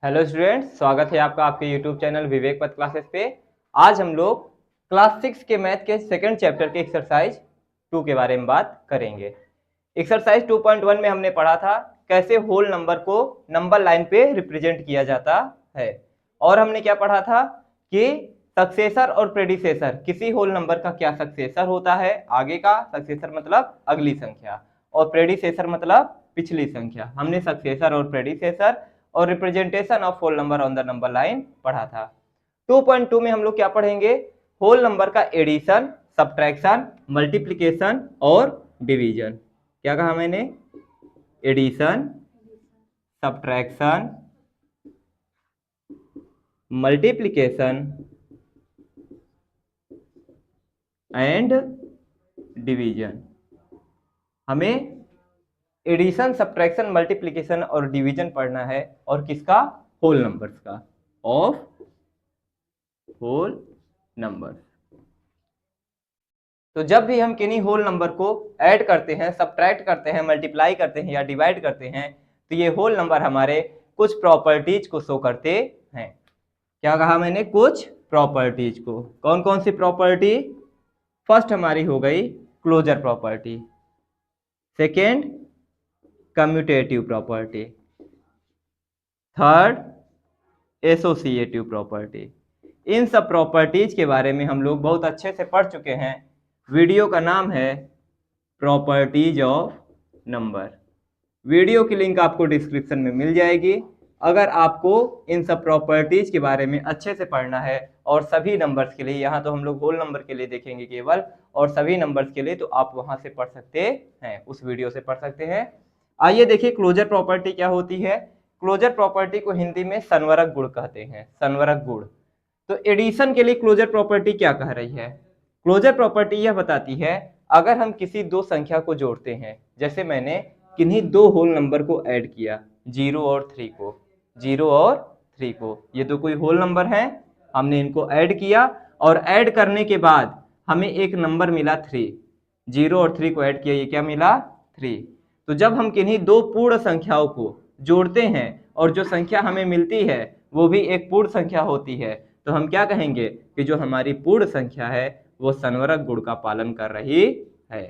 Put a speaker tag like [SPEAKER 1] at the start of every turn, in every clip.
[SPEAKER 1] Hello students, स्वागत है आपका आपके यूट्यूब चैनल विवेक पथ क्लासेस पे। आज हम लोग क्लास 6 के मैथ के सेकंड चैप्टर के एक्सरसाइज 2 के बारे में बात करेंगे। एक्सरसाइज 2.1 में हमने पढ़ा था कैसे होल नंबर को नंबर लाइन पे रिप्रेजेंट किया जाता है, और हमने क्या पढ़ा था कि सक्सेसर और प्रेडिसेसर, किसी होल नंबर का क्या सक्सेसर होता है, आगे का सक्सेसर मतलब अगली संख्या, और प्रेडिसेसर मतलब पिछली संख्या। हमने सक्सेसर और प्रेडिसेसर और representation of whole number on the number line पढ़ा था। 2.2 में हम लोग क्या पढ़ेंगे? होल नंबर का एडिशन, सब्ट्रैक्शन, मल्टीप्लिकेशन और डिवीजन। क्या कहा मैंने? Addition, subtraction, multiplication and division. हमें एडिशन, सब्ट्रैक्शन, मल्टीप्लिकेशन और डिवीजन पढ़ना है, और किसका? होल नंबर्स का, ऑफ होल नंबर। तो जब भी हम किन्हीं होल नंबर को ऐड करते हैं, सब्ट्रैक्ट करते हैं, मल्टीप्लाई करते हैं या डिवाइड करते हैं, तो ये होल नंबर हमारे कुछ प्रॉपर्टीज को शो करते हैं। क्या कहा मैंने? कुछ प्रॉपर्टीज को। कौन कौन सी प्रॉपर्टी? फर्स्ट हमारी हो गई closure property, second commutative property, third associative property. इन सब प्रॉपर्टीज के बारे में हम लोग बहुत अच्छे से पढ़ चुके हैं। वीडियो का नाम है प्रॉपर्टीज ऑफ नंबर। वीडियो की लिंक आपको डिस्क्रिप्शन में मिल जाएगी। अगर आपको इन सब प्रॉपर्टीज के बारे में अच्छे से पढ़ना है, और सभी नंबर्स के लिए, यहाँ तो हम लोग होल नंबर के लिए देखेंगे केवल, और सभी नंबर्स के लिए तो आप वहां से पढ़ सकते हैं, उस वीडियो से पढ़ सकते हैं। आइए देखिए क्लोजर प्रॉपर्टी क्या होती है। क्लोजर प्रॉपर्टी को हिंदी में संवरक गुण कहते हैं, संवरक गुण। तो एडिशन के लिए क्लोजर प्रॉपर्टी क्या कह रही है? क्लोजर प्रॉपर्टी यह बताती है, अगर हम किसी दो संख्या को जोड़ते हैं, जैसे मैंने किन्हीं दो होल नंबर को ऐड किया, 0 और 3 को, 0 और 3 को, ये तो कोई होल नंबर है, हमने इनको ऐड किया, और ऐड करने के बाद हमें एक नंबर मिला 3। 0 और 3 को ऐड किया, ये क्या मिला? 3। तो जब हम किन्हीं दो पूर्ण संख्याओं को जोड़ते हैं और जो संख्या हमें मिलती है वो भी एक पूर्ण संख्या होती है, तो हम क्या कहेंगे कि जो हमारी पूर्ण संख्या है वो संवरक गुण का पालन कर रही है।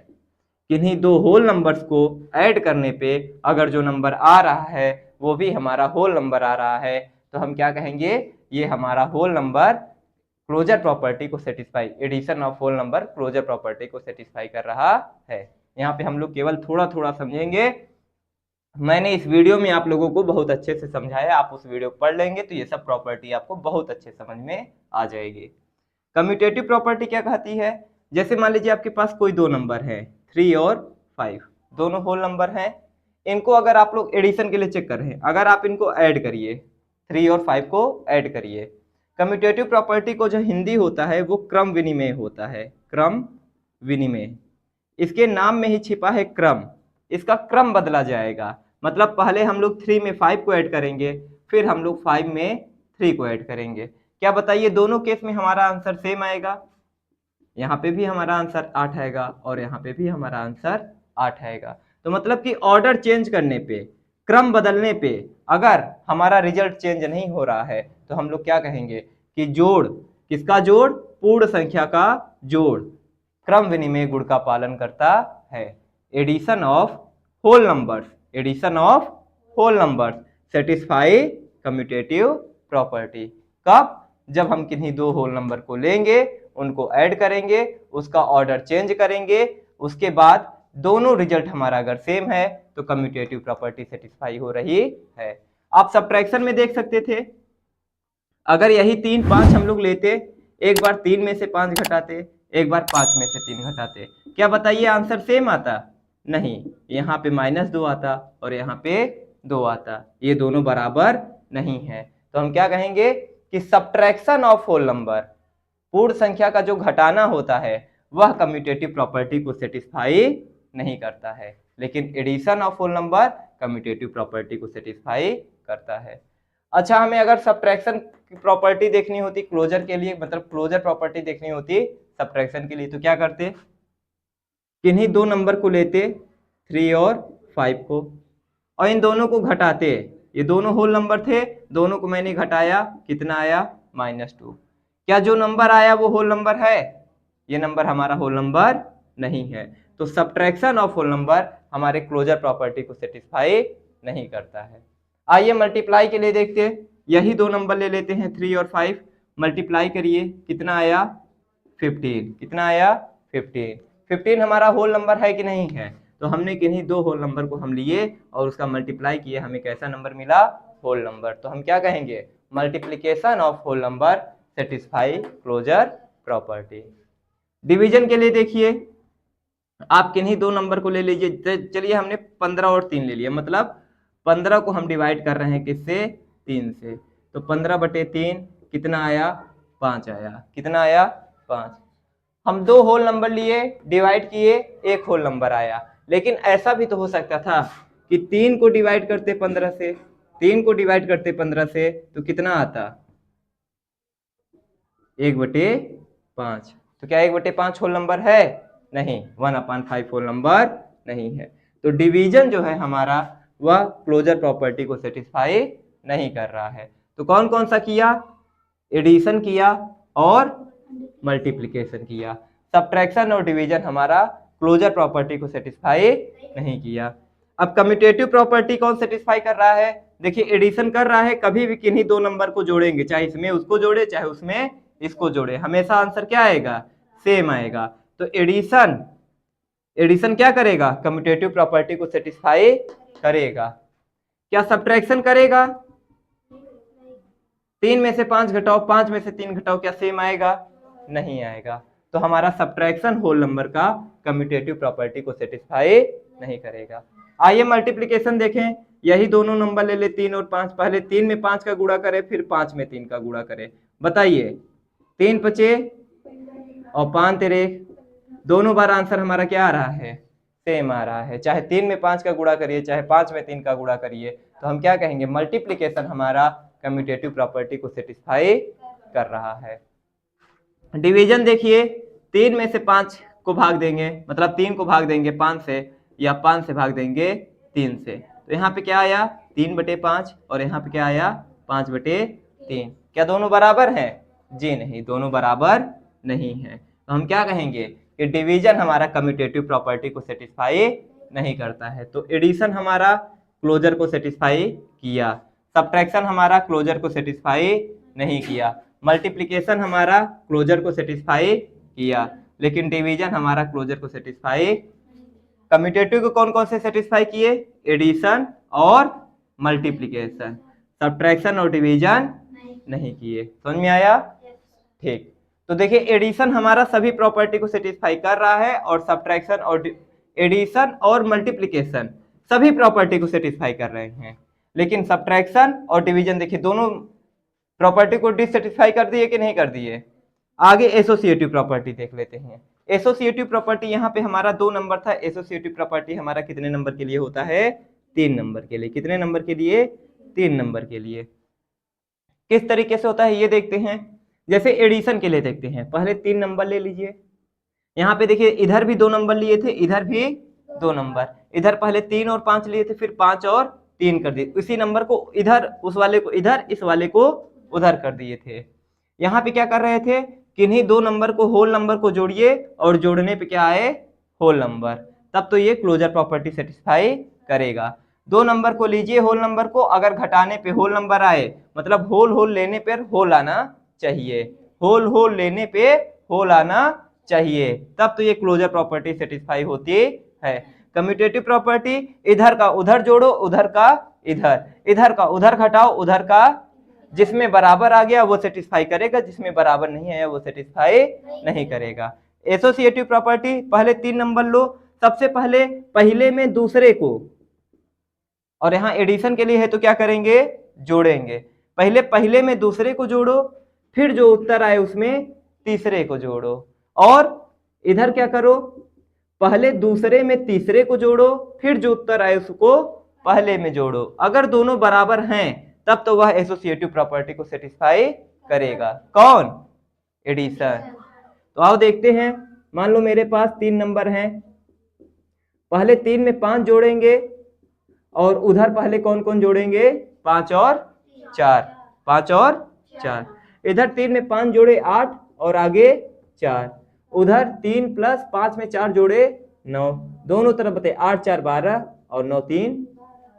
[SPEAKER 1] किन्हीं दो होल नंबर्स को ऐड करने पे अगर जो नंबर आ रहा है वो भी हमारा होल नंबर आ रहा है, तो हम क्या कहेंगे? ये हमारा होल नंबर क्लोजर प्रॉपर्टी को satisfy, addition of whole number closure property को सेटिस्फाई कर रहा है। यहाँ पे हम लोग केवल थोड़ा थोड़ा समझेंगे। मैंने इस वीडियो में आप लोगों को बहुत अच्छे से समझाया, आप उस वीडियो को पढ़ लेंगे तो ये सब प्रॉपर्टी आपको बहुत अच्छे समझ में आ जाएगी। कम्यूटेटिव प्रॉपर्टी क्या कहती है? जैसे मान लीजिए आपके पास कोई दो नंबर है, 3 और 5, दोनों होल नंबर हैं। इनको अगर आप लोग एडिशन के लिए चेक कर रहे हैं, अगर आप इनको ऐड करिए, 3 और 5 को ऐड करिए। कम्यूटेटिव प्रॉपर्टी को जो हिंदी होता है वो क्रम विनिमय होता है, क्रम विनिमय। इसके नाम में ही छिपा है क्रम, इसका क्रम बदला जाएगा। मतलब पहले हम लोग 3 में 5 को ऐड करेंगे, फिर हम लोग 5 में 3 को ऐड करेंगे। क्या बताइए, दोनों केस में हमारा आंसर सेम आएगा? यहाँ पे भी हमारा आंसर 8 आएगा और यहाँ पे भी हमारा आंसर 8 आएगा। तो मतलब कि ऑर्डर चेंज करने पे, क्रम बदलने पे अगर हमारा रिजल्ट चेंज नहीं हो रहा है, तो हम लोग क्या कहेंगे कि जोड़, किसका जोड़? पूर्ण संख्या का जोड़ क्रम विनिमय गुण का पालन करता है। Addition of whole numbers, addition of whole numbers satisfy commutative property. कब? जब हम किन्हीं दो होल नंबर को लेंगे, उनको ऐड करेंगे, उसका ऑर्डर चेंज करेंगे, उसके बाद दोनों रिजल्ट हमारा अगर सेम है तो कम्यूटेटिव प्रॉपर्टी सेटिस्फाई हो रही है। आप सब्ट्रैक्शन में देख सकते थे, अगर यही 3 5 हम लोग लेते, एक बार 3 में से 5 घटाते, एक बार 5 में से 3 घटाते, क्या बताइए आंसर सेम आता? नहीं, यहाँ पे -2 आता और यहाँ पे 2 आता, ये दोनों बराबर नहीं है। तो हम क्या कहेंगे कि सब्ट्रैक्शन ऑफ होल नंबर, पूर्ण संख्या का जो घटाना होता है, वह कम्यूटेटिव प्रॉपर्टी को सेटिस्फाई नहीं करता है, लेकिन addition of whole number commutative property को सेटिस्फाई करता है। अच्छा, हमें अगर सब्ट्रैक्शन की प्रॉपर्टी देखनी होती क्लोजर के लिए, मतलब क्लोजर प्रॉपर्टी देखनी होती सब्ट्रैक्शन के लिए, तो क्या करते? किन्हीं दो नंबर को लेते, 3 और 5 को, और इन दोनों को घटाते, ये दोनों होल नंबर थे, दोनों को मैंने घटाया, कितना आया -2। क्या जो नंबर आया वो होल नंबर है? ये नंबर हमारा होल नंबर नहीं है। तो सब्ट्रैक्शन ऑफ होल नंबर हमारे क्लोजर प्रॉपर्टी को सेटिस्फाई नहीं करता है। आइए मल्टीप्लाई के लिए देखते हैं, यही दो नंबर ले लेते हैं 3 और 5, मल्टीप्लाई करिए, कितना आया 15। कितना आया 15। 15 हमारा होल नंबर है कि नहीं है? तो हमने किन्हीं दो होल नंबर को हम लिए और उसका मल्टीप्लाई किए, हमें कैसा नंबर मिला? Whole number. तो हम क्या कहेंगे? Multiplication of whole number satisfy closure property. Division के लिए देखिए, आप किन्हीं दो नंबर को ले लीजिए। चलिए हमने 15 और 3 ले लिया, मतलब 15 को हम डिवाइड कर रहे हैं किससे? 3 से। तो 15/3 कितना आया? 5 आया। कितना आया? 5। हम दो होल नंबर लिए, डिवाइड किए, एक होल नंबर आया। लेकिन ऐसा भी तो हो सकता था कि 3 को डिवाइड करते 15 से, 3 को डिवाइड करते 15 से तो कितना आता? 1/5। तो क्या 1/5 होल नंबर है? नहीं, 1/5 होल नंबर नहीं है। तो डिवीजन जो है हमारा वह क्लोजर प्रॉपर्टी को सेटिस्फाई नहीं कर रहा है। तो कौन कौन सा किया? एडिशन किया और मल्टीप्लिकेशन किया। सब्ट्रैक्शन और डिवीजन हमारा क्लोजर प्रॉपर्टी को सेटिस्फाई नहीं किया। अब कम्यूटेटिव प्रॉपर्टी कौन सेटिस्फाई कर रहा है? देखिए एडिशन कर रहा है, कभी भी किन्हीं दो नंबर को जोड़ेंगे, चाहे इसमें उसको जोड़े चाहे उसमें इसको जोड़े, हमेशा आंसर क्या आएगा? सेम आएगा। तो एडिशन क्या करेगा? कम्यूटेटिव प्रॉपर्टी को सेटिस्फाई करेगा। क्या सब्ट्रैक्शन करेगा? 3 में से 5 घटाओ, 5 में से 3 घटाओ, क्या सेम आएगा? नहीं आएगा। तो हमारा सब्ट्रैक्शन होल नंबर का कम्यूटेटिव प्रॉपर्टी को सेटिस्फाई नहीं करेगा। आइए मल्टीप्लिकेशन देखें, यही दोनों नंबर ले ले 3 और 5। पहले 3 में 5 का गुणा करें, फिर 5 में 3 का गुणा करें। बताइए, 3 5 और 5 तेरे, दोनों बार आंसर हमारा क्या आ रहा है? सेम आ रहा है। चाहे 3 में 5 का गुणा करिए, चाहे 5 में 3 का गुणा करिए, तो हम क्या कहेंगे? मल्टीप्लिकेशन हमारा कम्यूटेटिव प्रॉपर्टी को सेटिस्फाई कर रहा है। डिवीजन देखिए, 3 में से 5 को भाग देंगे, मतलब 3 को भाग देंगे 5 से, या 5 से भाग देंगे 3 से, तो यहाँ पे क्या आया? 3/5 और यहाँ पे क्या आया? 5/3। क्या दोनों बराबर हैं? जी नहीं, दोनों बराबर नहीं है। तो हम क्या कहेंगे कि डिवीजन हमारा कम्यूटेटिव प्रॉपर्टी को सेटिस्फाई नहीं करता है। तो एडिशन हमारा क्लोजर को सेटिस्फाई किया, सब्ट्रैक्शन हमारा क्लोजर को सेटिस्फाई नहीं किया, मल्टीप्लिकेशन हमारा क्लोजर को सेटिस्फाई किया, लेकिन डिवीजन हमारा क्लोजर को सेटिस्फाई। कम्यूटेटिव को कौन कौन से सेटिस्फाई किए? एडिशन और मल्टीप्लिकेशन। सब्ट्रैक्शन और डिवीजन नहीं किए। समझ में आया? ठीक। तो देखिए एडिशन हमारा सभी प्रॉपर्टी को सेटिस्फाई कर रहा है, और सब्ट्रैक्शन और एडिशन और मल्टीप्लिकेशन सभी प्रॉपर्टी को सेटिस्फाई कर रहे हैं, लेकिन सब्ट्रैक्शन और डिवीजन देखिए दोनों प्रॉपर्टी को डिससेटिस्फाई कर दिए कि नहीं कर दिए। आगे एसोसिएटिव प्रॉपर्टी देख लेते हैं। एसोसिएटिव प्रॉपर्टी यहाँ पे हमारा 2 नंबर था, एसोसिएटिव प्रॉपर्टी हमारा कितने नंबर के लिए होता है? 3 नंबर के लिए। कितने नंबर के लिए? 3 नंबर के लिए। किस तरीके से होता है ये देखते हैं। जैसे एडिशन के लिए देखते हैं, पहले 3 नंबर ले लीजिए, यहाँ पे देखिए इधर भी 2 नंबर लिए थे, इधर भी 2 नंबर, इधर पहले 3 और 5 लिए थे, फिर 5 और 3 कर दिए, इसी नंबर को इधर, उस वाले को इधर, इस वाले को उधर कर दिए थे। यहाँ पे क्या कर रहे थे? किन्हीं 2 नंबर को, होल नंबर को जोड़िए, और जोड़ने पे क्या आए? होल नंबर, तब तो ये क्लोजर प्रॉपर्टी सेटिस्फाई करेगा। 2 नंबर को लीजिए, होल नंबर को, अगर घटाने पे होल नंबर आए, मतलब होल होल लेने पर होल आना चाहिए, होल होल लेने पे होल आना चाहिए, तब तो ये क्लोजर प्रॉपर्टी सेटिस्फाई होती है। कम्यूटेटिव प्रॉपर्टी, इधर का उधर जोड़ो, उधर का इधर, इधर का उधर घटाओ, उधर का, जिसमें बराबर आ गया वो सेटिस्फाई करेगा, जिसमें बराबर नहीं आया वो सेटिस्फाई नहीं करेगा। एसोसिएटिव प्रॉपर्टी, पहले 3 नंबर लो, सबसे पहले पहले में दूसरे को, और यहाँ एडिशन के लिए है तो क्या करेंगे? जोड़ेंगे। पहले पहले में दूसरे को जोड़ो, फिर जो उत्तर आए उसमें तीसरे को जोड़ो, और इधर क्या करो? पहले दूसरे में तीसरे को जोड़ो, फिर जो उत्तर आए उसको पहले में जोड़ो। अगर दोनों बराबर हैं तब तो वह एसोसिएटिव प्रॉपर्टी को सेटिस्फाई करेगा। कौन? एडिशन। तो आओ देखते हैं, मान लो मेरे पास 3 नंबर हैं, पहले 3 में 5 जोड़ेंगे, और उधर पहले कौन कौन जोड़ेंगे? 5 और 4, 5 और 4, इधर 3 में 5 जोड़े 8 और आगे 4, उधर 3 प्लस 5 में 4 जोड़े 9, दोनों तरफ बताइए 8 4 12 और 9 3,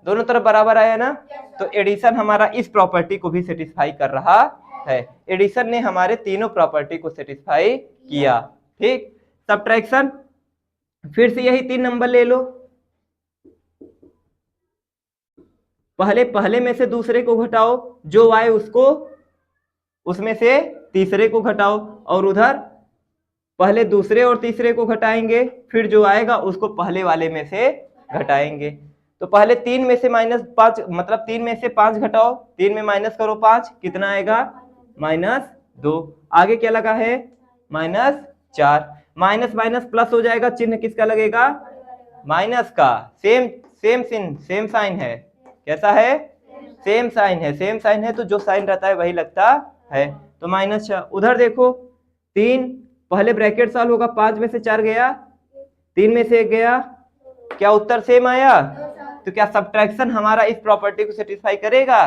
[SPEAKER 1] दोनों तरफ बराबर आया ना। तो एडिशन हमारा इस प्रॉपर्टी को भी सेटिस्फाई कर रहा है। एडिशन ने हमारे तीनों प्रॉपर्टी को सेटिस्फाई किया। ठीक, सब्ट्रैक्शन फिर से यही 3 नंबर ले लो, पहले में से दूसरे को घटाओ, जो आए उसको उसमें से तीसरे को घटाओ, और उधर पहले दूसरे और तीसरे को घटाएंगे, फिर जो आएगा उसको पहले वाले में से घटाएंगे। तो पहले 3 में से -5 मतलब 3 में से 5 घटाओ, 3 में माइनस करो 5, कितना आएगा -2, आगे क्या लगा है -4, माइनस माइनस प्लस हो जाएगा, चिन्ह किसका लगेगा माइनस का, सेम साइन है, कैसा है सेम साइन है, सेम साइन है तो जो साइन रहता है वही लगता है, तो -6। उधर देखो 3 पहले ब्रैकेट सॉल्व होगा, 5 में से 4 गया, 3 में से 1 गया, क्या उत्तर सेम आया? तो क्या सब्ट्रैक्शन हमारा इस प्रॉपर्टी को सेटिस्फाई करेगा?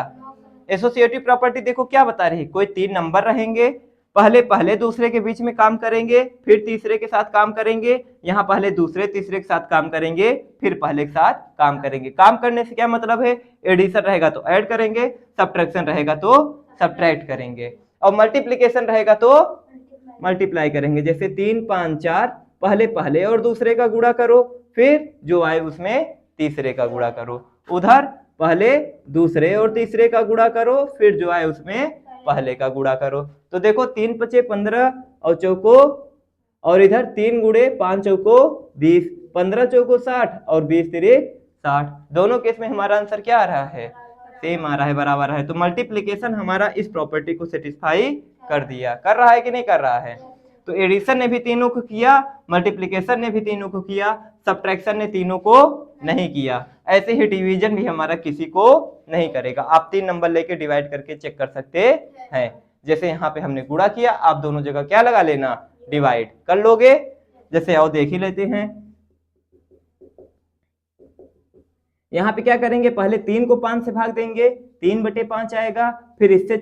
[SPEAKER 1] एसोसिएटिव प्रॉपर्टी देखो क्या बता रही है, कोई 3 नंबर रहेंगे, पहले दूसरे के बीच में काम करेंगे, फिर तीसरे के साथ काम करेंगे, यहाँ पहले दूसरे तीसरे के साथ काम करेंगे, फिर पहले के साथ काम करेंगे। काम करने से क्या मतलब है, एडिशन रहेगा तो ऐड करेंगे, सब्ट्रैक्शन रहेगा तो सब्ट्रैक्ट करेंगे, और मल्टीप्लिकेशन रहेगा तो मल्टीप्लाई करेंगे। जैसे 3 5 4, पहले और दूसरे का गुणा करो, फिर जो आए उसमें तीसरे का गुणा करो, उधर पहले दूसरे और तीसरे का गुणा करो, फिर जो आए उसमें पहले का गुणा करो। तो देखो 3 5 15 और चौको, और इधर 3 गुणे 5 चौको 20, 15 चौको 60 और 20 तिरिक 60, दोनों केस में हमारा आंसर क्या आ रहा है, सेम आ रहा है, बराबर है। तो मल्टीप्लिकेशन हमारा इस प्रॉपर्टी को सेटिस्फाई कर दिया, कर रहा है कि नहीं कर रहा है? तो एडिशन ने भी तीनों को किया, मल्टीप्लिकेशन ने भी तीनों को किया, सब्ट्रैक्शन ने तीनों को नहीं किया। ऐसे ही डिवीजन भी हमारा किसी को नहीं करेगा। आप 3 नंबर लेके डिवाइड करके चेक कर सकते हैं। जैसे यहाँ पे हमने गुणा किया, आप दोनों जगह क्या लगा लेना, डिवाइड कर लोगे। जैसे आओ देख ही लेते हैं, यहाँ पे क्या करेंगे, पहले 3 को 5 से भाग देंगे, 3/5 आएगा, फिर इससे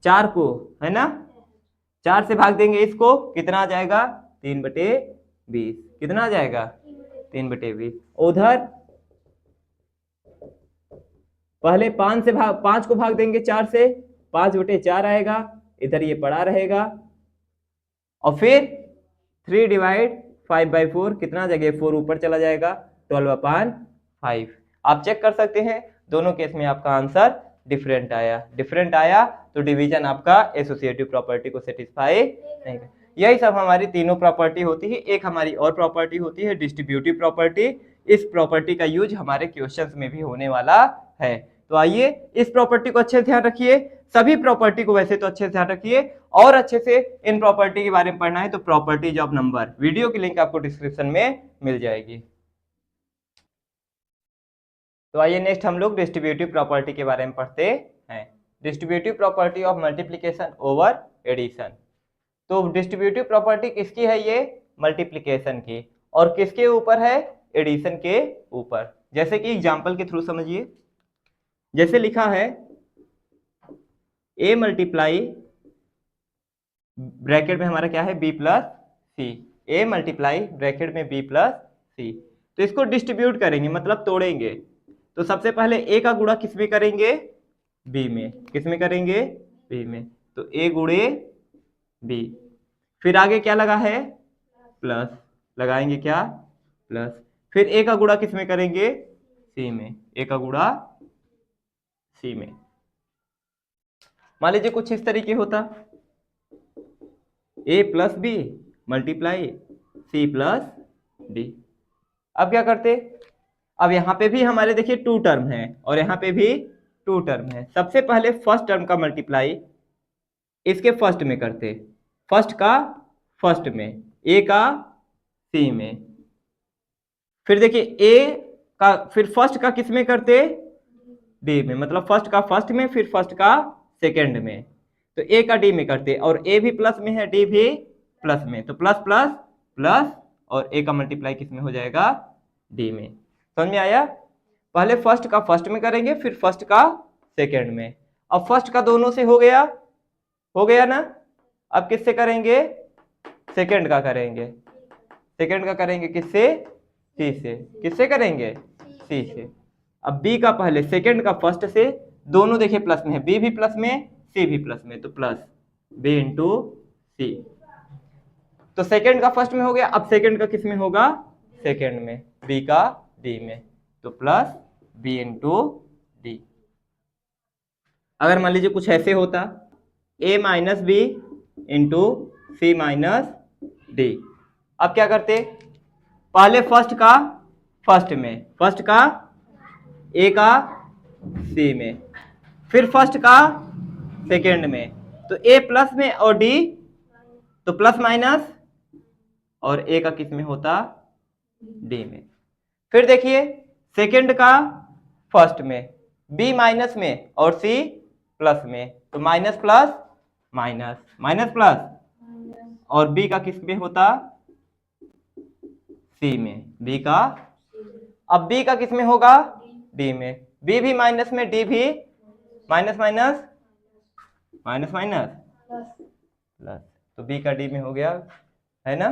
[SPEAKER 1] 4 को है ना 4 से भाग देंगे, इसको कितना आ जाएगा 3/20, कितना आ जाएगा 3/20। उधर पहले 5 को भाग देंगे 4 से, 5/4 आएगा, इधर ये पड़ा रहेगा, और फिर 3/5/4 कितना जगह 4 ऊपर चला जाएगा, 12/5। आप चेक कर सकते हैं, दोनों केस में आपका आंसर डिफरेंट आया, तो डिवीजन आपका एसोसिएटिव प्रॉपर्टी को सेटिस्फाई नहीं कर। यही सब हमारी तीनों प्रॉपर्टी होती है। एक हमारी और प्रॉपर्टी होती है डिस्ट्रीब्यूटिव प्रॉपर्टी। इस प्रॉपर्टी का यूज हमारे क्वेश्चंस में भी होने वाला है। तो आइए इस प्रॉपर्टी को अच्छे से ध्यान रखिए, सभी प्रॉपर्टी को वैसे तो अच्छे से ध्यान रखिए, और अच्छे से इन प्रॉपर्टी के बारे में पढ़ना है तो प्रॉपर्टीज ऑफ नंबर वीडियो की लिंक आपको डिस्क्रिप्शन में मिल जाएगी। तो आइए नेक्स्ट हम लोग डिस्ट्रीब्यूटिव प्रॉपर्टी के बारे में पढ़ते हैं। Distributive property of multiplication over addition. तो डिस्ट्रीब्यूटिव प्रॉपर्टी किसकी है, ये मल्टीप्लिकेशन की, और किसके ऊपर है, एडिशन के ऊपर। जैसे कि एग्जांपल के थ्रू समझिए, जैसे लिखा है a मल्टीप्लाई ब्रैकेट में हमारा क्या है b plus C, a multiply bracket में b प्लस सी। तो इसको डिस्ट्रीब्यूट करेंगे, मतलब तोड़ेंगे। तो सबसे पहले a का गुणा किस में करेंगे, b में, किस में करेंगे, b में, तो a गुणे b, फिर आगे क्या लगा है, प्लस, लगाएंगे क्या, प्लस, फिर a का गुणा किस में करेंगे, c में, a का गुणा c में। मान लीजिए कुछ इस तरीके होता, a plus B multiply c plus D. अब क्या करते, अब यहाँ पे भी हमारे देखिए 2 टर्म है और यहाँ पे भी 2 टर्म है। सबसे पहले फर्स्ट टर्म का मल्टीप्लाई इसके फर्स्ट में करते, फर्स्ट का फर्स्ट में, a का c में, फिर देखिए a का फिर फर्स्ट का किस में करते, d में, मतलब फर्स्ट का फर्स्ट में, फिर फर्स्ट का सेकेंड में, तो a का d में करते, और a भी प्लस में है, d भी प्लस में, तो प्लस प्लस प्लस, और a का मल्टीप्लाई किस में हो जाएगा, d में। समझ में आया? पहले फर्स्ट का फर्स्ट में करेंगे, फिर फर्स्ट का सेकंड में। अब फर्स्ट का दोनों से हो गया ना। अब किससे करेंगे? सेकंड का करेंगे। सेकंड का करेंगे किससे? सी से। किससे करेंगे? सी से। अब बी का पहले सेकंड का फर्स्ट से, दोनों देखिए प्लस में है, बी भी प्लस में सी भी प्लस में, तो प्लस बी इंटू सी। तो सेकंड का फर्स्ट में हो गया, अब सेकंड का किस में होगा? सेकंड में, बी का डी में, तो प्लस बी इंटू डी। अगर मान लीजिए कुछ ऐसे होता, ए माइनस बी इंटू सी माइनस डी। अब क्या करते? पहले फर्स्ट का फर्स्ट में, फर्स्ट का ए का सी में, फिर फर्स्ट का सेकंड में, तो ए प्लस में और डी तो प्लस माइनस, और ए का किस में होता? डी में। फिर देखिए सेकंड का फर्स्ट में, बी माइनस में और सी प्लस में, तो minus plus minus, minus plus, और बी का किस में होता? सी में, बी का। अब बी का किस में होगा? डी में, बी भी माइनस में, डी भी minus minus minus minus plus, तो बी का डी में हो गया, है ना,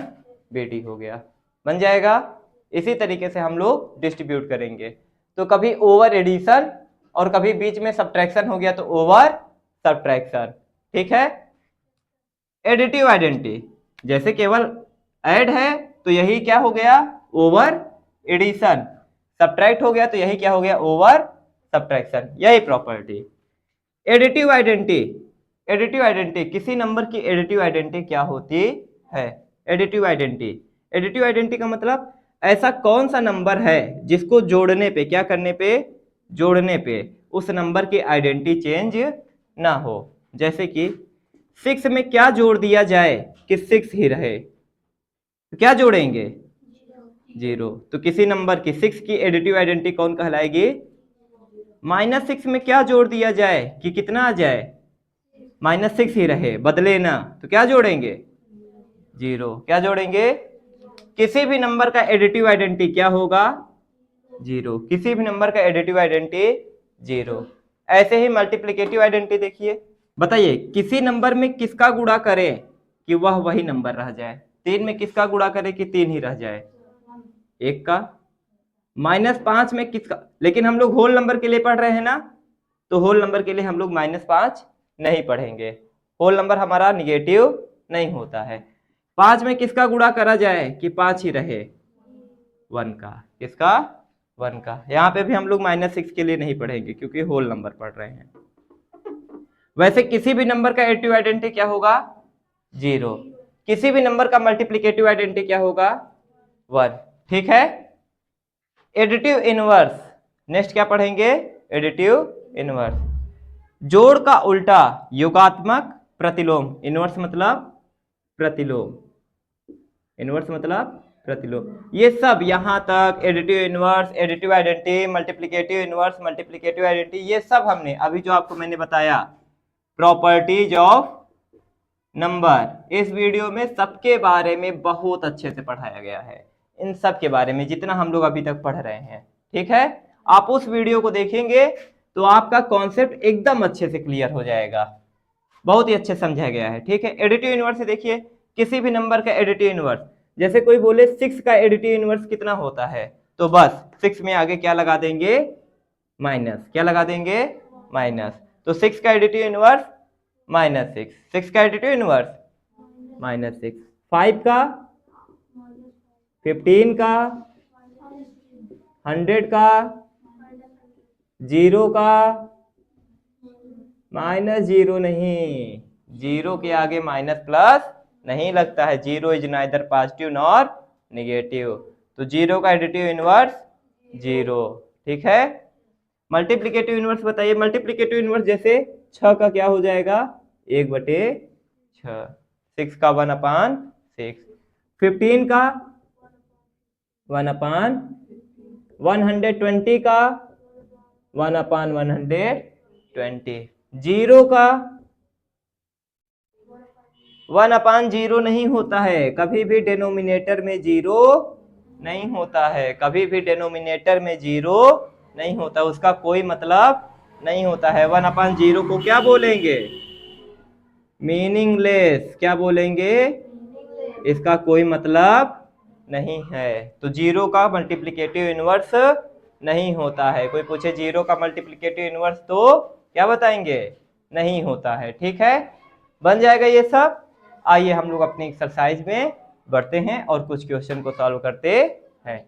[SPEAKER 1] बी डी हो गया, बन जाएगा। इसी तरीके से हम लोग डिस्ट्रीब्यूट करेंगे। तो कभी ओवर एडिशन और कभी बीच में सब्ट्रैक्शन हो गया तो ओवर सब्ट्रैक्शन, ठीक है। एडिटिव आइडेंटिटी, जैसे केवल ऐड है तो यही क्या हो गया? Over addition. सब्ट्रैक्ट हो गया तो यही क्या हो गया? ओवर सब्ट्रैक्शन, यही property. Additive identity, additive identity, किसी नंबर की एडिटिव आइडेंटिटी क्या होती है? एडिटिव आइडेंटिटी, एडिटिव आइडेंटिटी का मतलब ऐसा कौन सा नंबर है जिसको जोड़ने पे, क्या करने पे? जोड़ने पे उस नंबर की आइडेंटिटी चेंज ना हो। जैसे कि 6 में क्या जोड़ दिया जाए कि 6 ही रहे? तो क्या जोड़ेंगे? 0। तो किसी नंबर की 6 की एडिटिव आइडेंटिटी कौन कहलाएगी? -6 में क्या जोड़ दिया जाए कि कितना आ जाए? -6 ही रहे, बदले ना, तो क्या जोड़ेंगे? 0। क्या जोड़ेंगे? किसी भी नंबर का एडिटिव आइडेंटिटी क्या होगा? 0। किसी भी नंबर का एडिटिव आइडेंटिटी 0। ऐसे ही मल्टीप्लिकेटिव आइडेंटिटी देखिए, बताइए किसी नंबर में किसका गुणा करें कि वह वही नंबर रह जाए? 3 में किसका गुणा करें कि 3 ही रह जाए? 1 का। -5 में किसका? लेकिन हम लोग होल नंबर के लिए पढ़ रहे हैं ना, तो होल नंबर के लिए हम लोग -5 नहीं पढ़ेंगे। होल नंबर हमारा निगेटिव नहीं होता है। 5 में किसका गुणा करा जाए कि 5 ही रहे? 1 का। किसका? 1 का। यहाँ पे भी हम लोग -6 के लिए नहीं पढ़ेंगे क्योंकि होल नंबर पढ़ रहे हैं। वैसे किसी भी नंबर का एडिटिव आइडेंटिटी क्या होगा? 0। किसी भी नंबर का मल्टीप्लिकेटिव आइडेंटिटी क्या होगा? 1। ठीक है। एडिटिव इनवर्स, नेक्स्ट क्या पढ़ेंगे? एडिटिव इनवर्स, जोड़ का उल्टा योगात्मक प्रतिलोम। इनवर्स मतलब प्रतिलोम, इनवर्स मतलब प्रतिलोम। ये सब यहां तक additive inverse, additive identity, multiplicative inverse, multiplicative identity, ये सब हमने अभी जो आपको मैंने बताया प्रॉपर्टीज ऑफ नंबर, इस वीडियो में सबके बारे में बहुत अच्छे से पढ़ाया गया है। इन सब के बारे में जितना हम लोग अभी तक पढ़ रहे हैं, ठीक है। आप उस वीडियो को देखेंगे तो आपका कॉन्सेप्ट एकदम अच्छे से क्लियर हो जाएगा, बहुत ही अच्छे समझाया गया है, ठीक है। एडिटिव इनवर्स से देखिए, किसी भी नंबर का एडिटिव इनवर्स, जैसे कोई बोले 6 का एडिटिव इनवर्स कितना होता है, तो बस 6 में आगे क्या लगा देंगे? माइनस। क्या लगा देंगे? माइनस। तो 6 का एडिटिव इनवर्स -6, 6 का एडिटिव इनवर्स -6, 5 का, 15 का, 100 का, 0 का, -0 नहीं, 0 के आगे माइनस प्लस नहीं लगता है। 0 is neither positive nor negative, तो 0 का एडिटिव इनवर्स 0, ठीक है। मल्टीप्लिकेटिव इनवर्स बताइए। मल्टीप्लिकेटिव इनवर्स जैसे 6 का क्या हो जाएगा? 1/6, 6 का 1/6, 15 का 1/, 120 का 1/120, 0 का 1/0 नहीं होता है, कभी भी डिनोमिनेटर में 0 नहीं होता है, कभी भी डिनोमिनेटर में 0 नहीं होता, उसका कोई मतलब नहीं होता है। 1/0 को क्या बोलेंगे? मीनिंगलेस। क्या बोलेंगे? इसका कोई मतलब नहीं है। तो जीरो का मल्टीप्लिकेटिव इनवर्स नहीं होता है। कोई पूछे जीरो का मल्टीप्लिकेटिव इनवर्स तो क्या बताएंगे? नहीं होता है। ठीक है, बन जाएगा ये सब। आइए हम लोग अपनी एक्सरसाइज में बढ़ते हैं और कुछ क्वेश्चन को सॉल्व करते हैं।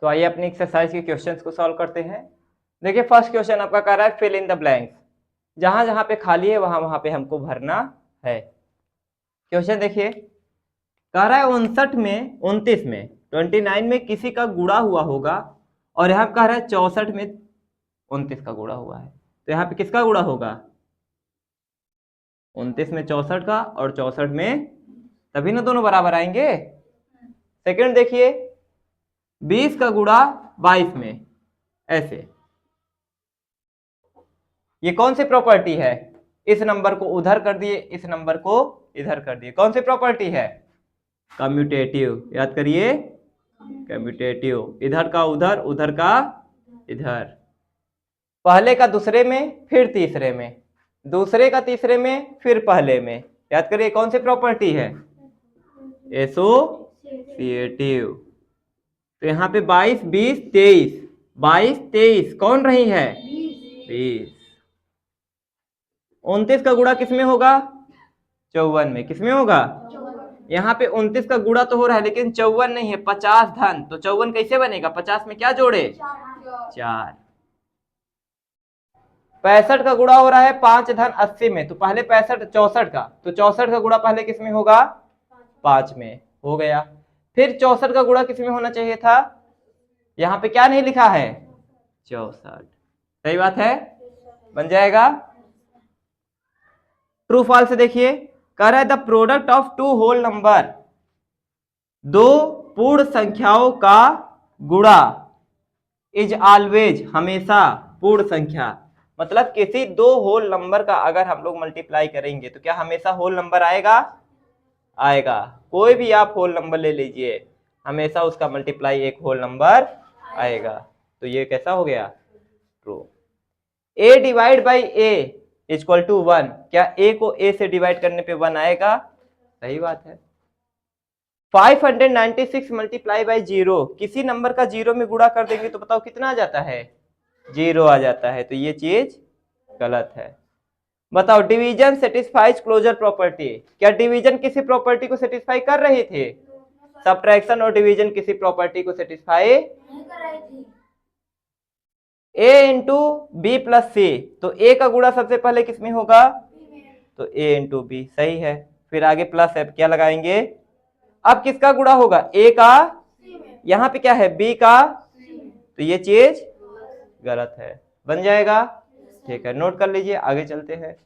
[SPEAKER 1] तो आइए अपनी एक्सरसाइज के क्वेश्चंस को सॉल्व करते हैं। देखिए फर्स्ट क्वेश्चन आपका कह रहा है फिल इन द ब्लैंक्स। जहां जहां पे खाली है वहां वहां पे हमको भरना है। क्वेश्चन देखिए, कह रहा है 59 में 29 में 29 में किसी का गुणा हुआ होगा, और यहाँ कह रहा है 64 में 29 का गुणा हुआ है। तो यहाँ पे किसका गुणा होगा? 29 में 64 का और 64 में, तभी ना दोनों बराबर आएंगे। सेकंड देखिए, 20 का गुणा 22 में, ऐसे। ये कौन सी प्रॉपर्टी है? इस नंबर को उधर कर दिए, इस नंबर को इधर कर दिए। कौन सी प्रॉपर्टी है? कम्यूटेटिव। याद करिए, कम्यूटेटिव। इधर का उधर, उधर का इधर। पहले का दूसरे में, फिर तीसरे में, दूसरे का तीसरे में, फिर पहले में। याद करिए कौन सी प्रॉपर्टी है? एसोसिएटिव। तो यहाँ पे 22, 20, 23, 22, 23 कौन रही है? 20। 29 का गुणा किसमें होगा? 54 में। किसमें होगा? यहाँ पे 29 का गुणा तो हो रहा है, लेकिन 54 नहीं है, 50 धन। तो 54 कैसे बनेगा? 50 में क्या जोड़े? 4। 65 का गुणा हो रहा है 5 धन 80 में। तो पहले 65, 64 का, तो 64 का गुणा पहले किसमें होगा? 5 में। हो गया। फिर 64 का गुणा किसमें होना चाहिए था? यहाँ पे क्या नहीं लिखा है? 64। सही बात है, बन जाएगा। ट्रू फॉल्स देखिए, कह रहा है the product of two whole number, दो पूर्ण संख्याओं का गुणा इज ऑलवेज, हमेशा पूर्ण संख्या। मतलब किसी दो होल नंबर का अगर हम लोग मल्टीप्लाई करेंगे तो क्या हमेशा होल नंबर आएगा? आएगा। कोई भी आप होल नंबर ले लीजिए, हमेशा उसका मल्टीप्लाई एक होल नंबर आएगा। तो ये कैसा हो गया? True. a divide by a equal to 1। क्या a को a से डिवाइड करने पे 1 आएगा? सही बात है। 596 मल्टीप्लाई बाई 0, किसी नंबर का 0 में गुणा कर देंगे तो बताओ कितना आ जाता है? 0 आ जाता है। तो ये चीज गलत है। बताओ डिवीजन सेटिस्फाइज क्लोजर प्रॉपर्टी। क्या डिवीजन किसी प्रॉपर्टी को सेटिस्फाई कर रही थी? सब्ट्रैक्शन और डिवीजन किसी प्रॉपर्टी को सेटिस्फाई नहीं कर रही थी। a into B plus C, तो a का गुणा सबसे पहले किसमें होगा? तो a इंटू बी। सही है। फिर आगे प्लस है, क्या लगाएंगे? अब किसका गुणा होगा? a का, यहाँ पे क्या है? b का। तो ये चीज गलत है, बन जाएगा। ठीक है, नोट कर लीजिए, आगे चलते हैं।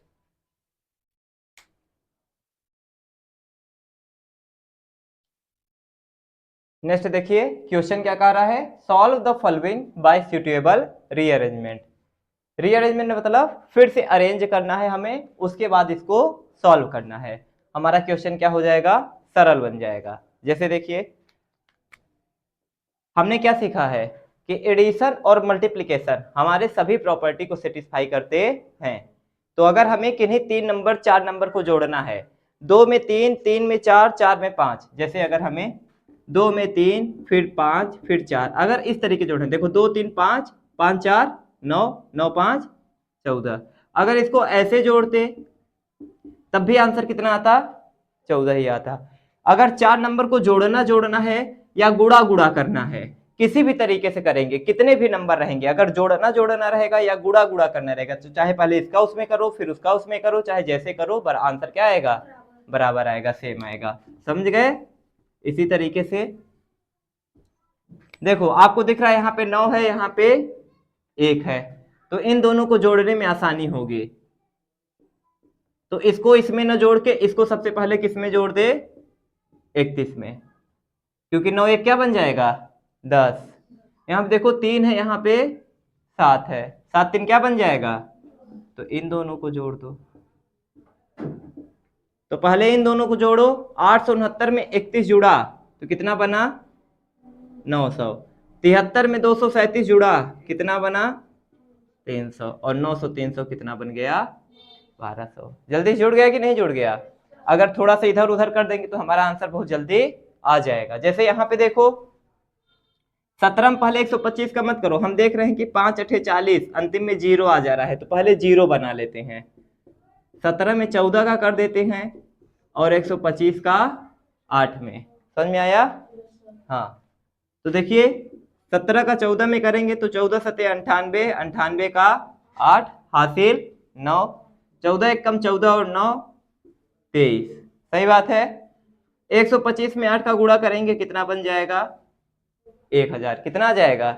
[SPEAKER 1] नेक्स्ट देखिए, क्वेश्चन क्या कह रहा है? Solve the following bye suitable rearrangement. Rearrangement मतलब फिर से अरेंज करना है हमें, उसके बाद इसको सॉल्व करना है। हमारा क्वेश्चन क्या हो जाएगा? सरल बन जाएगा। जैसे देखिए, हमने क्या सीखा है कि एडिशन और मल्टीप्लिकेशन हमारे सभी प्रॉपर्टी को सेटिस्फाई करते हैं। तो अगर हमें किन्हीं 3 नंबर 4 नंबर को जोड़ना है, 2 में 3, 3 में 4, 4 में 5, जैसे अगर हमें 2 में 3 फिर 5 फिर 4, अगर इस तरीके जोड़े, देखो 2 3 5, 5 4 9, 9 5 14, अगर इसको ऐसे जोड़ते तब भी आंसर कितना आता? 14 ही आता। अगर 4 नंबर को जोड़ना है या गुणा गुणा करना है, किसी भी तरीके से करेंगे, कितने भी नंबर रहेंगे, अगर जोड़ना रहेगा या गुणा गुणा करना रहेगा, तो चाहे पहले इसका उसमें करो फिर उसका उसमें करो, चाहे जैसे करो, पर आंसर क्या आएगा? बराबर आएगा, सेम आएगा। समझ गए? इसी तरीके से देखो, आपको दिख रहा है यहाँ पे 9 है, यहाँ पे 1 है, तो इन दोनों को जोड़ने में आसानी होगी। तो इसको इसमें न जोड़ के इसको सबसे पहले किस में जोड़ दे? 31 में, क्योंकि 9 1 क्या बन जाएगा? 10। यहाँ पे देखो 3 है, यहाँ पे 7 है, 7 3 क्या बन जाएगा? तो इन दोनों को जोड़ दो। तो पहले इन दोनों को जोड़ो, 869 में 31 जुड़ा तो कितना बना? 900। 73 में 237 जुड़ा, कितना बना? 300। और 900 300 कितना बन गया? 1200। जल्दी जुड़ गया कि नहीं जुड़ गया? अगर थोड़ा सा इधर उधर कर देंगे तो हमारा आंसर बहुत जल्दी आ जाएगा। जैसे यहाँ पे देखो 17 में पहले 125 का मत करो, हम देख रहे हैं कि 5 8 40, अंतिम में 0 आ जा रहा है, तो पहले 0 बना लेते हैं। 17 में 14 का कर देते हैं और 125 का 8 में। समझ में आया? हाँ, तो देखिए 17 का 14 में करेंगे तो 14 सते 98, 98 का 8 हासिल 9, 14 एक कम 14 और 9 23। सही बात है। 125 में 8 का गुणा करेंगे कितना बन जाएगा? 1000। कितना आ जाएगा?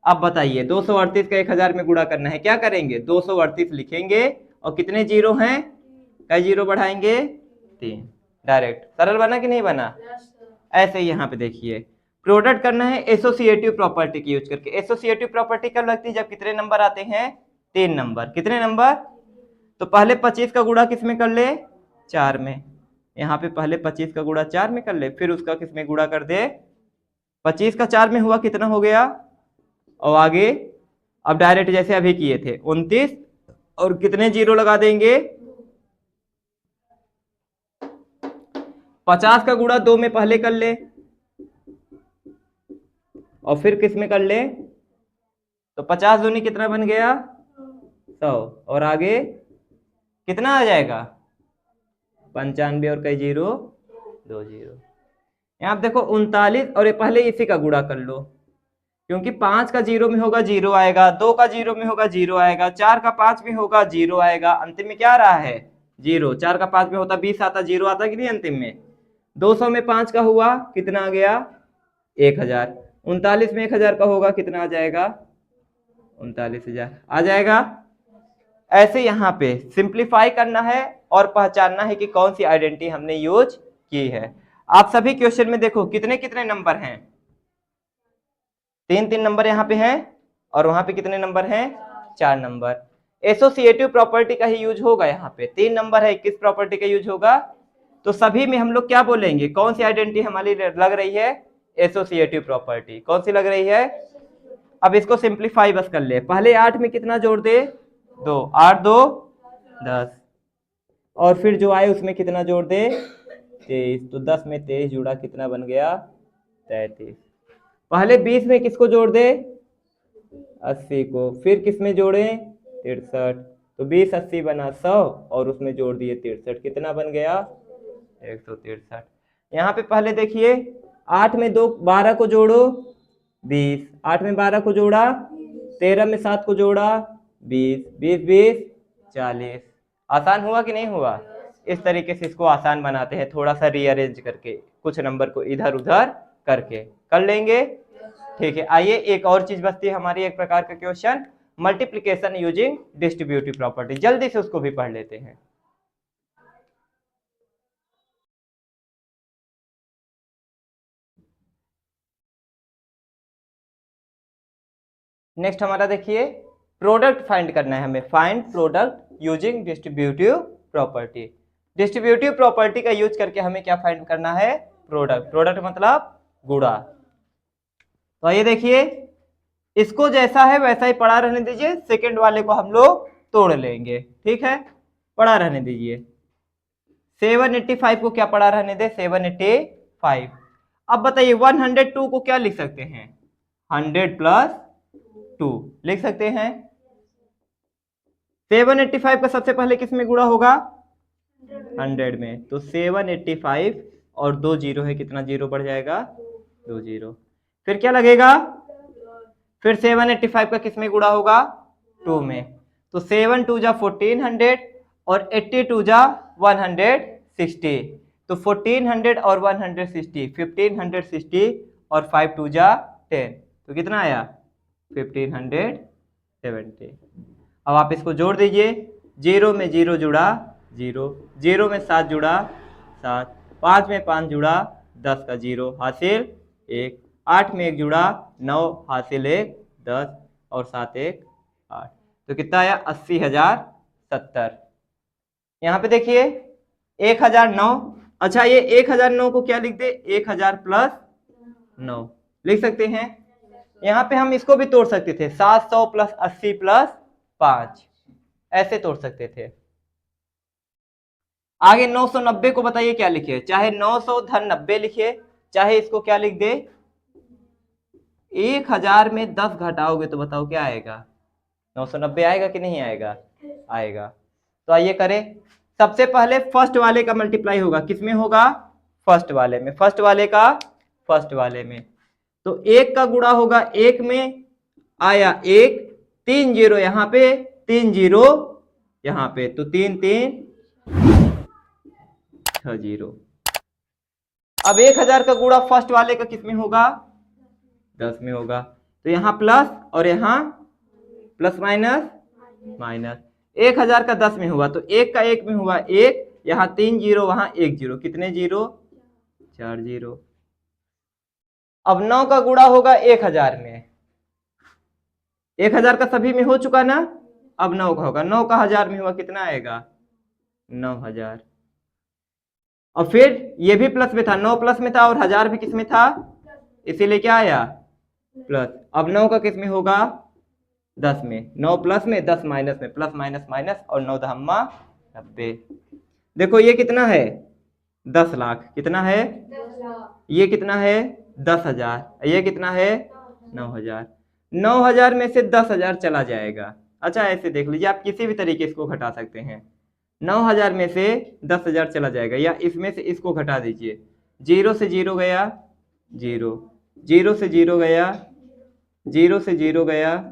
[SPEAKER 1] अब बताइए 238 का 1000 में गुणा करना है, क्या करेंगे? 238 लिखेंगे और कितने जीरो हैं? कई जीरो बढ़ाएंगे? 3। डायरेक्ट। सरल बना कि नहीं बना? ऐसे ही यहाँ पे देखिए प्रोडक्ट करना है एसोसिएटिव प्रॉपर्टी की यूज करके। एसोसिएटिव प्रॉपर्टी कब लगती है? जब कितने नंबर आते हैं? 3 नंबर। कितने नंबर? तो पहले 25 का गुणा किस में कर ले? 4 में। यहाँ पे पहले 25 का गुणा 4 में कर ले, फिर उसका किस में गुणा कर दे? 25 का 4 में हुआ, कितना हो गया? और आगे अब डायरेक्ट जैसे अभी किए थे 29 और कितने जीरो लगा देंगे? 50 का गुणा 2 में पहले कर ले और फिर किस में कर ले? तो 50 दूनी कितना बन गया? 100। और आगे कितना आ जाएगा? 95 और कई जीरो? 2 जीरो। यहाँ आप देखो 39 और ये पहले इसी का गुणा कर लो, क्योंकि 5 का 0 में होगा 0 आएगा, 2 का 0 में होगा 0 आएगा, 4 का 5 में होगा 0 आएगा, अंतिम में क्या आ रहा है? 0। 4 का 5 में होता 20 आता, 0 आता कि नहीं अंतिम में? 200 में 5 का हुआ, कितना आ गया? 1000। 39 में 1000 का होगा, कितना आ जाएगा? 39000 आ जाएगा। ऐसे यहाँ पे सिंप्लीफाई करना है और पहचानना है कि कौन सी आइडेंटिटी हमने यूज की है। आप सभी क्वेश्चन में देखो कितने कितने नंबर हैं? 3 नंबर यहाँ पे हैं और वहां पे कितने नंबर हैं? 4 नंबर। एसोसिएटिव प्रॉपर्टी का ही यूज होगा यहाँ पे। 3 नंबर है, किस प्रॉपर्टी का यूज होगा? तो सभी में हम लोग क्या बोलेंगे? कौन सी आइडेंटिटी हमारी लग रही है? Associative property. कौन सी लग रही है? अब इसको सिंप्लीफाई बस कर ले। पहले 8 में कितना जोड़ दे? 2। 8 2 10 और फिर जो आए उसमें कितना जोड़ दे? 23। तो 10 में 23 जुड़ा, कितना बन गया? 33। पहले 20 में किसको जोड़ दे? 80 को। फिर किस में जोड़े? 63। तो 20 80 बना 100 और उसमें जोड़ दिए 63, कितना बन गया? 163। यहाँ पे पहले देखिए 8 में 2 12 को जोड़ो 20, 8 में 12 को जोड़ा 13 में 7 को जोड़ा 20, 20 20 40। आसान हुआ कि नहीं हुआ? इस तरीके से इसको आसान बनाते हैं, थोड़ा सा रीअरेंज करके, कुछ नंबर को इधर उधर करके कर लेंगे। ठीक है, आइए एक और चीज बचती है हमारी, एक प्रकार का question, multiplication using distributive property. जल्दी से उसको भी पढ़ लेते हैं। नेक्स्ट हमारा देखिए प्रोडक्ट फाइंड करना है हमें। Find product using distributive property. Distributive property का यूज करके हमें क्या फाइंड करना है? प्रोडक्ट। प्रोडक्ट मतलब गुणा। तो ये देखिए इसको जैसा है वैसा ही पड़ा रहने दीजिए, सेकंड वाले को हम लोग तोड़ लेंगे। ठीक है, पड़ा रहने दीजिए। 785 को क्या पड़ा रहने दे? 785। अब बताइए 102 को क्या लिख सकते हैं? 100 प्लस 2 लिख सकते हैं। 785 का सबसे पहले किस में गुणा होगा? 100 में। तो 785 और 2 जीरो है, कितना जीरो बढ़ जाएगा? 2 जीरो। फिर क्या लगेगा? फिर 785 का किस में गुणा होगा? 2 में। तो 7 2 जा 1400 और 82 जा 160। तो 1400 और 160, 1560 और 5 2 जा 10, तो कितना आया? 1570। अब आप इसको जोड़ दीजिए। 0 में 0 जुड़ा 0, 0 में 7 जुड़ा 7, 5 में 5 जुड़ा 10 का 0 हासिल 1, 8 में 1 जुड़ा 9 हासिल 1 10 और 7 1 8। तो कितना आया? 80,070। यहाँ पे देखिए 1009। अच्छा ये 1009 को क्या लिख दे? 1000 प्लस 9। लिख सकते हैं। यहाँ पे हम इसको भी तोड़ सकते थे, 700 प्लस 80 प्लस 5, ऐसे तोड़ सकते थे। आगे 990 को बताइए क्या लिखे, चाहे 900 धन 90 लिखे, चाहे इसको क्या लिख दे, 1000 में 10 घटाओगे तो बताओ क्या आएगा, 990 आएगा कि नहीं आएगा, आएगा। तो आइए करें। सबसे पहले फर्स्ट वाले का मल्टीप्लाई होगा, किसमें होगा, फर्स्ट वाले में, फर्स्ट वाले का फर्स्ट वाले में। तो 1 का गुणा होगा 1 में, आया 1, 3 जीरो यहाँ पे, 3 जीरो यहाँ पे, तो 3 3 6 जीरो। अब 1000 का गुणा फर्स्ट वाले का किसमें होगा, 10 में होगा, तो यहाँ प्लस और यहाँ प्लस माइनस माइनस। 1000 का 10 में हुआ तो 1 का 1 में हुआ 1, यहाँ 3 जीरो वहां 1 जीरो, कितने जीरो, 4 जीरो। अब 9 का गुणा होगा 1000 में, 1000 का सभी में हो चुका ना, अब 9 का होगा, 9 का 1000 में हुआ कितना आएगा, 9000। और फिर ये भी प्लस में था, 9 प्लस में था और 1000 भी किस में था, इसीलिए क्या आया, प्लस। अब 9 का किस में होगा, 10 में, 9 प्लस में 10 माइनस में, प्लस माइनस माइनस, और 9 धम्मा 90। देखो ये कितना है, 10 लाख, कितना है,
[SPEAKER 2] 10 लाख।
[SPEAKER 1] ये कितना है, 10,000, ये कितना है, 9,000। 9,000 में से 10,000 चला जाएगा। अच्छा ऐसे देख लीजिए, आप किसी भी तरीके इसको घटा सकते हैं। 9,000 में से 10,000 चला जाएगा, या इसमें से इसको घटा दीजिए, 0 से 0 गया 0, 0 से 0 गया, 0 से 0 गया,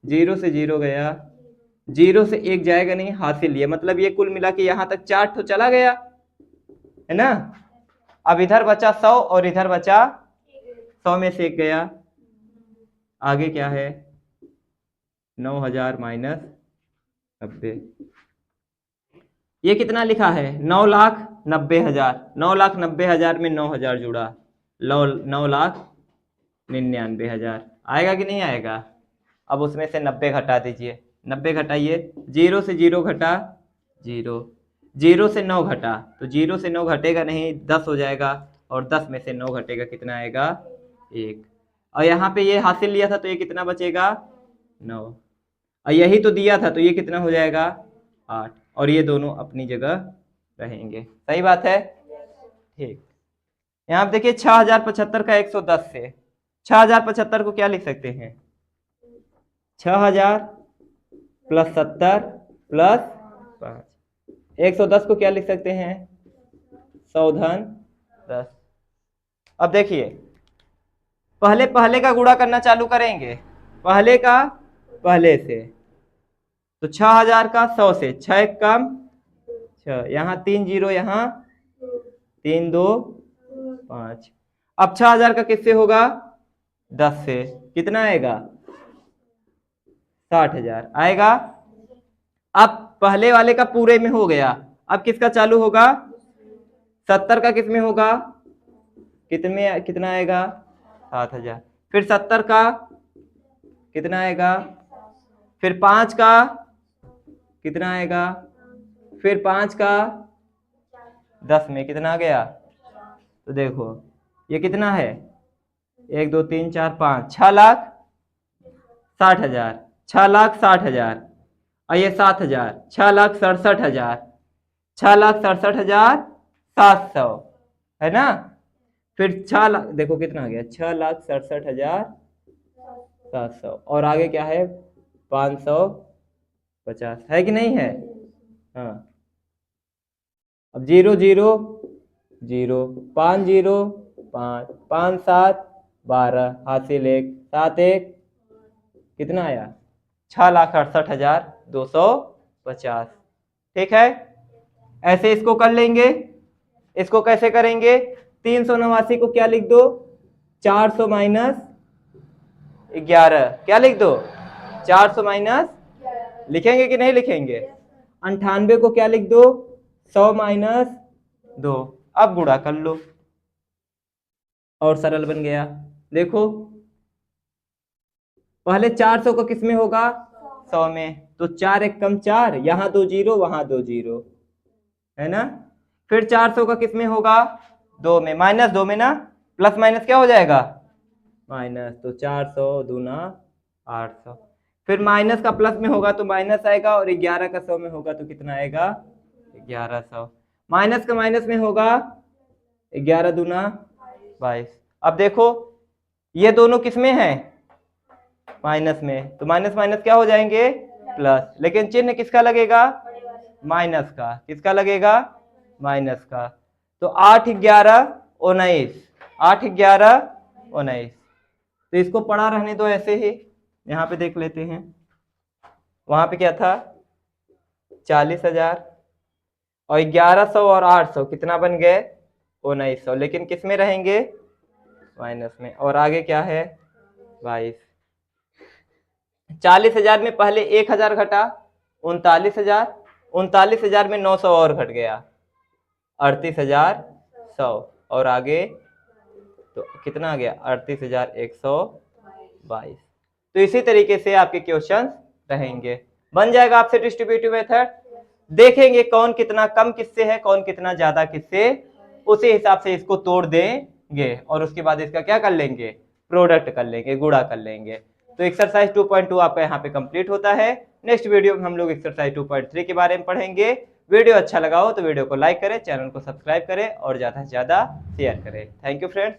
[SPEAKER 1] 0 से 0 गया, 0 से 1 जाएगा नहीं, हासिल लिया, मतलब ये कुल मिला के यहाँ तक 4 तो चला गया है ना। अब इधर बचा 100 और इधर बचा 100 में से 1 गया, आगे क्या है, 9,000 माइनस 90। ये कितना लिखा है, 9,90,000, 9,90,000 में 9,000 जुड़ा, 9,99,000 आएगा कि नहीं आएगा। अब उसमें से 90 घटा दीजिए, 90 घटाइए, 0 से 0 घटा 0, 0 से 9 घटा, तो 0 से 9 घटेगा नहीं, 10 हो जाएगा, और 10 में से 9 घटेगा कितना आएगा, 1। और यहाँ पे ये हासिल लिया था तो ये कितना बचेगा, 9, और यही तो दिया था तो ये कितना हो जाएगा, 8, और ये दोनों अपनी जगह रहेंगे। सही बात है, ठीक। यहाँ आप देखिए 6075 का 110 से 6075 को क्या लिख सकते हैं, 6000 प्लस 70 प्लस 5। 110 को क्या लिख सकते हैं, 100 धन 10। अब देखिए पहले का गुणा करना चालू करेंगे, पहले का पहले से, तो 6000 का 100 से, 6 कम 6, यहाँ 3 जीरो, यहाँ 3 2 5। अब 6000 का किससे होगा, 10 से, कितना आएगा, 60,000 आएगा। अब पहले वाले का पूरे में हो गया, अब किसका चालू होगा, 70 का किसमें होगा, कितना आएगा, 7,000। फिर 70 का कितना आएगा, फिर 5 का कितना आएगा, फिर 5 का 10 में कितना आ गया, तो देखो ये कितना है, 1 2 3 4 5, 6,60,000, 6,60,000, और ये 7,000, 6,67,000, 6,67,700 है ना। फिर 6 लाख, देखो कितना आ गया, 6,67,700, और आगे क्या है, 550 है कि नहीं है, हाँ। अब 0 0 0, 5 0 5, 5 7 12, हासिल 1, 7 1 कितना आया, 6,68,250। ठीक है, ऐसे इसको कर लेंगे। इसको कैसे करेंगे, 389 को क्या लिख दो, 400 माइनस 11, क्या लिख दो, 400 माइनस, लिखेंगे कि नहीं लिखेंगे। 98 को क्या लिख दो, 100 माइनस 2। अब गुणा कर लो और सरल बन गया। देखो पहले 400 को किस में होगा, 100 में, तो 4 1 कम 4, यहाँ 2 जीरो वहां 2 जीरो है ना। फिर 400 का किस में होगा, 2 में, -2 में ना, प्लस माइनस क्या हो जाएगा, माइनस, तो 400 दूना 800। फिर माइनस का प्लस में होगा तो माइनस आएगा, और 11 का 100 में होगा तो कितना आएगा? 1100। माइनस का माइनस में होगा 11 दूना 22। अब देखो ये दोनों किस में है? माइनस में, तो माइनस माइनस क्या हो जाएंगे? प्लस। लेकिन चिन्ह किसका लगेगा? माइनस का। किसका लगेगा? माइनस का। तो 8 11 19, 8 11 19। तो इसको पढ़ा रहने दो ऐसे ही, यहाँ पे देख लेते हैं। वहां पे क्या था? 40,000, और 1100 और 800 कितना बन गए? 1900। लेकिन किस में रहेंगे? माइनस में। और आगे क्या है? 22। 40,000 में पहले 1,000 घटा, 39,000। 39,000 में 900 और घट गया, 38,100। और आगे तो कितना आ गया? 38,122। तो इसी तरीके से आपके क्वेश्चन रहेंगे। बन जाएगा आपसे डिस्ट्रीब्यूटिव मेथड। देखेंगे कौन कितना कम किससे है, कौन कितना ज्यादा किससे, उसी हिसाब से इसको तोड़ देंगे, और उसके बाद इसका क्या कर लेंगे? प्रोडक्ट कर लेंगे, गुणा कर लेंगे। तो एक्सरसाइज 2.2 आपका यहाँ पे कंप्लीट होता है। नेक्स्ट वीडियो में हम लोग एक्सरसाइज 2.3 के बारे में पढ़ेंगे। वीडियो अच्छा लगा हो तो वीडियो को लाइक करें, चैनल को सब्सक्राइब करें और ज्यादा से ज्यादा शेयर करें। Thank you friends.